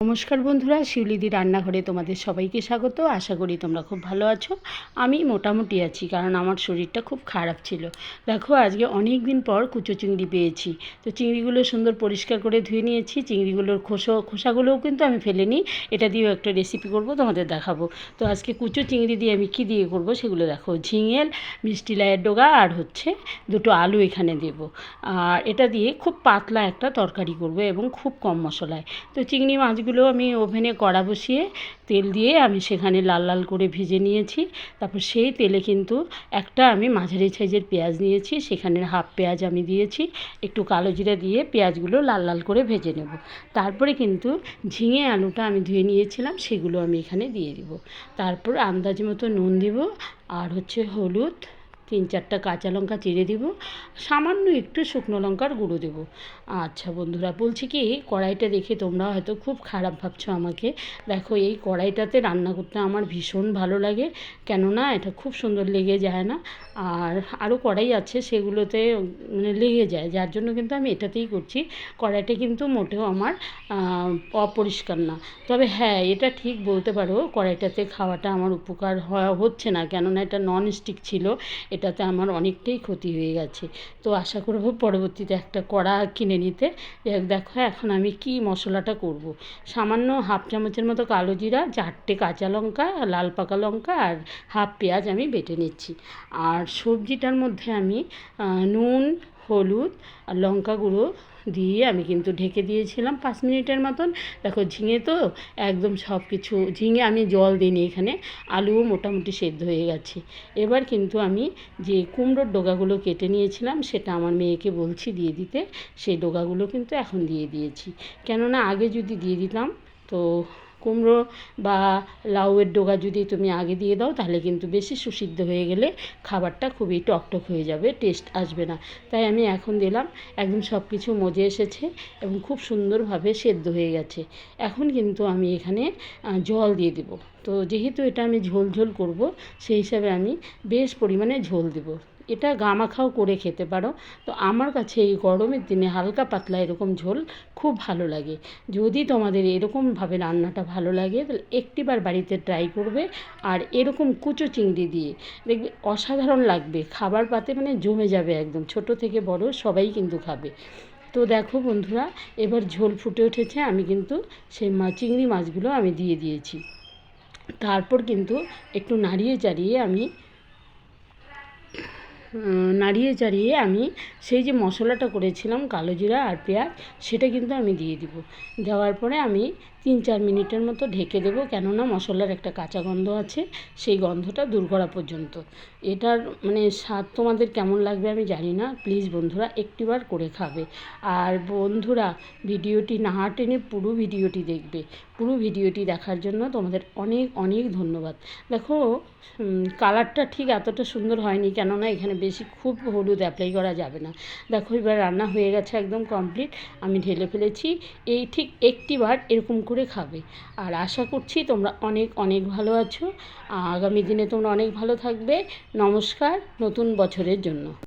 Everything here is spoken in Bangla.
নমস্কার বন্ধুরা, শিউলিদি রান্নাঘরে তোমাদের সবাইকে স্বাগত। আশা করি তোমরা খুব ভালো আছো। আমি মোটামুটি আছি, কারণ আমার শরীরটা খুব খারাপ ছিল। দেখো, আজকে অনেক দিন পর কুচো চিংড়ি পেয়েছি। তো চিংড়িগুলো সুন্দর পরিষ্কার করে ধুয়ে নিয়েছি। চিংড়িগুলোর খোসাগুলোও কিন্তু আমি ফেলিনি। এটা দিয়েও একটা রেসিপি করব, তোমাদের দেখাবো। তো আজকে কুচো চিংড়ি দিয়ে আমি কী দিয়ে করব সেগুলো দেখো। ঝিঙেল, মিষ্টি লাইয়ের ডগা আর দুটো আলু এখানে দেব। আর এটা দিয়ে খুব পাতলা একটা তরকারি করব এবং খুব কম মশলায়। তো চিংড়ি মাছগুলো আমি ওভেনে কড়া বসিয়ে তেল দিয়ে আমি সেখানে লাল লাল করে ভেজে নিয়েছি। তারপর সেই তেলে কিন্তু একটা আমি মাঝারি সাইজের পেঁয়াজ নিয়েছি, সেখানে হাফ পেঁয়াজ আমি দিয়েছি। একটু কালো জিরা দিয়ে পেঁয়াজগুলো লাল লাল করে ভেজে নেব। তারপরে কিন্তু ঝিঙে আলুটা আমি ধুয়ে নিয়েছিলাম, সেগুলো আমি এখানে দিয়ে দিব। তারপর আন্দাজ মতো নুন দিব, আর হলুদ, 3-4টা কাঁচা লঙ্কা চিড়ে দিব, সামান্য একটু শুকনো লঙ্কার গুঁড়ো দেবো। আচ্ছা বন্ধুরা, বলছি কি, কড়াইটা দেখে তোমরা হয়তো খুব খারাপ ভাবছো আমাকে। দেখো, এই কড়াইটাতে রান্না করতে আমার ভীষণ ভালো লাগে, কেননা এটা খুব সুন্দর লেগে যায় না। আর আরও কড়াই আছে, সেগুলোতে লেগে যায়, যার জন্য কিন্তু আমি এটাতেই করছি। কড়াইটা কিন্তু মোটেও আমার অপরিষ্কার না। তবে হ্যাঁ, এটা ঠিক বলতে পারো, কড়াইটাতে খাওয়াটা আমার উপকার হচ্ছে না, কেননা এটা নন স্টিক ছিল। এটাতে আমার অনেকটাই ক্ষতি হয়ে গেছে। তো আশা করব পরবর্তীতে একটা কড়া কিনে নিতে। দেখো, এখন আমি কি মশলাটা করব। সামান্য হাফ চামচের মতো কালো জিরা, 4টে কাঁচা লঙ্কা, লাল পাকা লঙ্কা আর হাফ পেঁয়াজ আমি বেটে নিচ্ছি। আর সবজিটার মধ্যে আমি নুন, হলুদ আর লঙ্কা গুঁড়ো দিয়ে আমি কিন্তু ঢেকে দিয়েছিলাম 5 মিনিটের মতন। দেখো, ঝিঙে তো একদম সব কিছু, ঝিঙে আমি জল দিইনি এখানে, আলুও মোটামুটি সেদ্ধ হয়ে গেছে। এবার কিন্তু আমি যে কুমড়োর ডগাগুলো কেটে নিয়েছিলাম, সেটা আমার মেয়েকে বলছি দিয়ে দিতে। সেই ডগাগুলো কিন্তু এখন দিয়ে দিয়েছি, কেননা আগে যদি দিয়ে দিতাম, তো কুমড়ো বা লাউয়ের ডগা যদি তুমি আগে দিয়ে দাও, তাহলে কিন্তু বেশি সুসিদ্ধ হয়ে গেলে খাবারটা খুবই টকটক হয়ে যাবে, টেস্ট আসবে না। তাই আমি এখন দিলাম। একদম সব কিছু মজে এসেছে এবং খুব সুন্দরভাবে সেদ্ধ হয়ে গেছে। এখন কিন্তু আমি এখানে জল দিয়ে দেবো। তো যেহেতু এটা আমি ঝোল ঝোল করব, সেই হিসাবে আমি বেশ পরিমাণে ঝোল দেবো। এটা গামাখাও করে খেতে পারো। তো আমার কাছে এই গরমের দিনে হালকা পাতলা এরকম ঝোল খুব ভালো লাগে। যদি তোমাদের এরকমভাবে রান্নাটা ভালো লাগে, তাহলে একটিবার বাড়িতে ট্রাই করবে। আর এরকম কুচো চিংড়ি দিয়ে দেখবে অসাধারণ লাগবে, খাবার পাতে জমে যাবে একদম, ছোট থেকে বড় সবাই কিন্তু খাবে। তো দেখো বন্ধুরা, এবার ঝোল ফুটে উঠেছে, আমি কিন্তু সেই চিংড়ি মাছগুলো আমি দিয়ে দিয়েছি। তারপর কিন্তু একটু নাড়িয়ে চাড়িয়ে আমি সেই যে মশলাটা করেছিলাম কালো জিরা আর পেঁয়াজ, সেটা কিন্তু আমি দিয়ে দিব। দেওয়ার পরে আমি 3-4 মিনিটের মতো ঢেকে দেবো, কেননা মশলার একটা কাঁচা গন্ধ আছে, সেই গন্ধটা দূর করা পর্যন্ত। এটার স্বাদ তোমাদের কেমন লাগবে আমি জানি না। প্লিজ বন্ধুরা, একটিবার করে খাবে। আর বন্ধুরা, ভিডিওটি না টেনে পুরো ভিডিওটি দেখবে। পুরো ভিডিওটি দেখার জন্য তোমাদের অনেক অনেক ধন্যবাদ। দেখো, কালারটা ঠিক এতটা সুন্দর হয়নি, কেননা এখানে বেশি খুব হলুদ অ্যাপ্লাই করা যাবে না। দেখো, এবার রান্না হয়ে গেছে, একদম কমপ্লিট। আমি ঢেলে ফেলেছি। এই ঠিক একটিবার এরকম করে খাবে। আর আশা করছি তোমরা অনেক অনেক ভালো আছো। আগামী দিনে তোমরা অনেক ভালো থাকবে। নমস্কার, নতুন বছরের জন্য।